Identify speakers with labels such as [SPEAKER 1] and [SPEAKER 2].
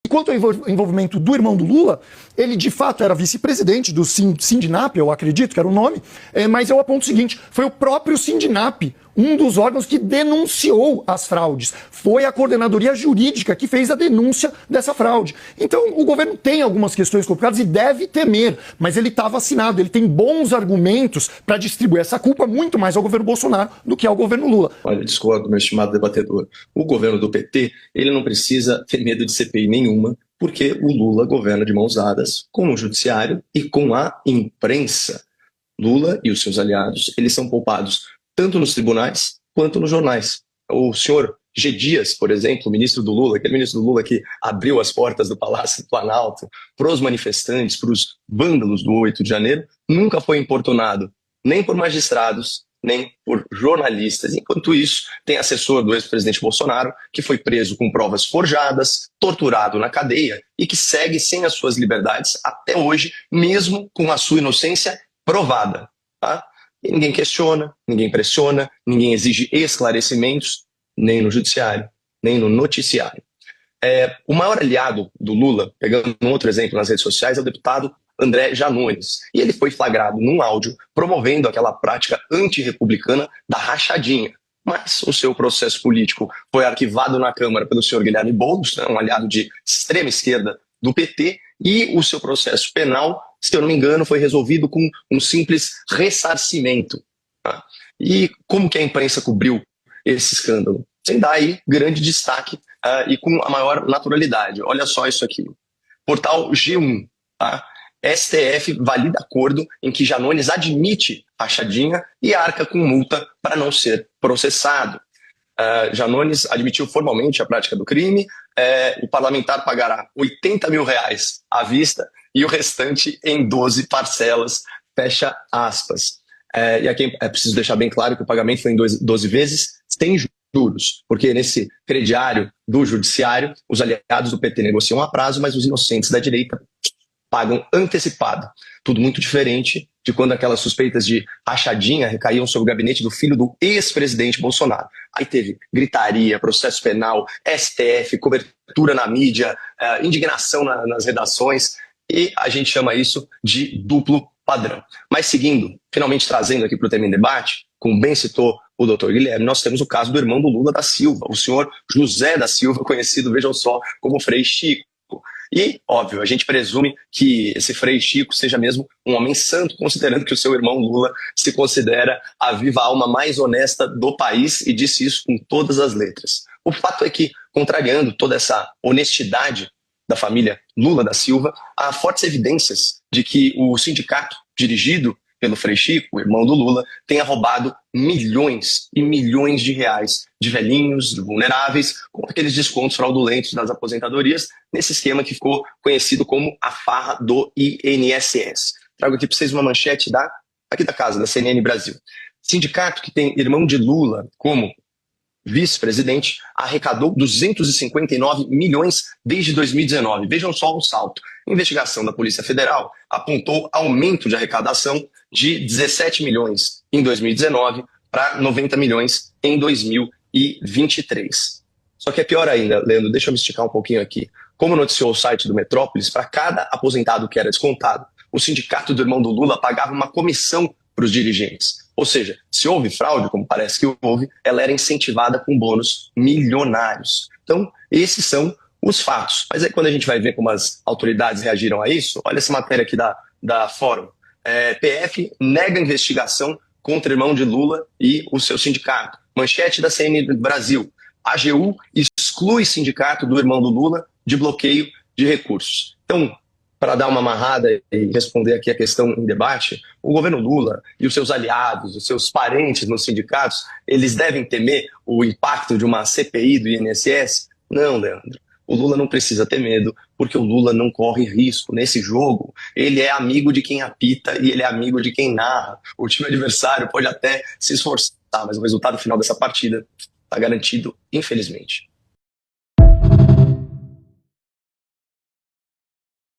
[SPEAKER 1] Quanto ao envolvimento do irmão do Lula, ele de fato era vice-presidente do Sindinap, eu acredito que era o nome, mas eu aponto o seguinte, foi o próprio Sindinap, um dos órgãos que denunciou as fraudes. Foi a coordenadoria jurídica que fez a denúncia dessa fraude. Então, o governo tem algumas questões complicadas e deve temer, mas ele está vacinado, ele tem bons argumentos para distribuir essa culpa muito mais ao governo Bolsonaro do que ao governo Lula.
[SPEAKER 2] Olha, discordo, meu estimado debatedor. O governo do PT, ele não precisa ter medo de CPI nenhuma, porque o Lula governa de mãos dadas com o judiciário e com a imprensa. Lula e os seus aliados, eles são poupados tanto nos tribunais quanto nos jornais. O senhor G. Dias, por exemplo, o ministro do Lula, aquele ministro do Lula que abriu as portas do Palácio do Planalto para os manifestantes, para os vândalos do 8 de janeiro, nunca foi importunado nem por magistrados, nem por jornalistas. Enquanto isso, tem assessor do ex-presidente Bolsonaro, que foi preso com provas forjadas, torturado na cadeia e que segue sem as suas liberdades até hoje, mesmo com a sua inocência provada. Tá? E ninguém questiona, ninguém pressiona, ninguém exige esclarecimentos, nem no judiciário, nem no noticiário. O maior aliado do Lula, pegando um outro exemplo nas redes sociais, é o deputado André Janones. E ele foi flagrado num áudio promovendo aquela prática antirrepublicana da rachadinha. Mas o seu processo político foi arquivado na Câmara pelo senhor Guilherme Boulos, um aliado de extrema esquerda do PT, e o seu processo penal, se eu não me engano, foi resolvido com um simples ressarcimento. Tá? E como que a imprensa cobriu esse escândalo? Sem dar aí grande destaque e com a maior naturalidade. Olha só isso aqui. Portal G1. Tá? STF valida acordo em que Janones admite rachadinha e arca com multa para não ser processado. Janones admitiu formalmente a prática do crime, o parlamentar pagará R$80 mil à vista e o restante em 12 parcelas, fecha aspas. E aqui é preciso deixar bem claro que o pagamento foi em 12 vezes, sem juros, porque nesse crediário do judiciário, os aliados do PT negociam a prazo, mas os inocentes da direita pagam antecipado. Tudo muito diferente de quando aquelas suspeitas de rachadinha recaíam sobre o gabinete do filho do ex-presidente Bolsonaro. Aí teve gritaria, processo penal, STF, cobertura na mídia, indignação nas redações, e a gente chama isso de duplo padrão. Mas seguindo, finalmente trazendo aqui para o tema em debate, como bem citou o doutor Guilherme, nós temos o caso do irmão do Lula da Silva, o senhor José da Silva, conhecido, vejam só, como Frei Chico. E, óbvio, a gente presume que esse Frei Chico seja mesmo um homem santo, considerando que o seu irmão Lula se considera a viva alma mais honesta do país e disse isso com todas as letras. O fato é que, contrariando toda essa honestidade da família Lula da Silva, há fortes evidências de que o sindicato dirigido pelo Frei Chico, o irmão do Lula, tenha roubado milhões e milhões de reais de velhinhos, de vulneráveis, com aqueles descontos fraudulentos das aposentadorias, nesse esquema que ficou conhecido como a farra do INSS. Trago aqui para vocês uma manchete aqui da casa, da CNN Brasil. Sindicato que tem irmão de Lula como vice-presidente arrecadou 259 milhões desde 2019. Vejam só o salto. A investigação da Polícia Federal apontou aumento de arrecadação de 17 milhões em 2019 para 90 milhões em 2023. Só que é pior ainda, Leandro, deixa eu me esticar um pouquinho aqui. Como noticiou o site do Metrópolis, para cada aposentado que era descontado, o sindicato do irmão do Lula pagava uma comissão para os dirigentes. Ou seja, se houve fraude, como parece que houve, ela era incentivada com bônus milionários. Então, esses são os fatos. Mas aí quando a gente vai ver como as autoridades reagiram a isso, olha essa matéria aqui da Fórum. PF nega investigação contra o irmão de Lula e o seu sindicato. Manchete da CNN Brasil. AGU exclui sindicato do irmão do Lula de bloqueio de recursos. Então, para dar uma amarrada e responder aqui a questão em debate, o governo Lula e os seus aliados, os seus parentes nos sindicatos, eles devem temer o impacto de uma CPI do INSS? Não, Leandro. O Lula não precisa ter medo, porque o Lula não corre risco nesse jogo. Ele é amigo de quem apita e ele é amigo de quem narra. O time adversário pode até se esforçar, mas o resultado final dessa partida está garantido, infelizmente.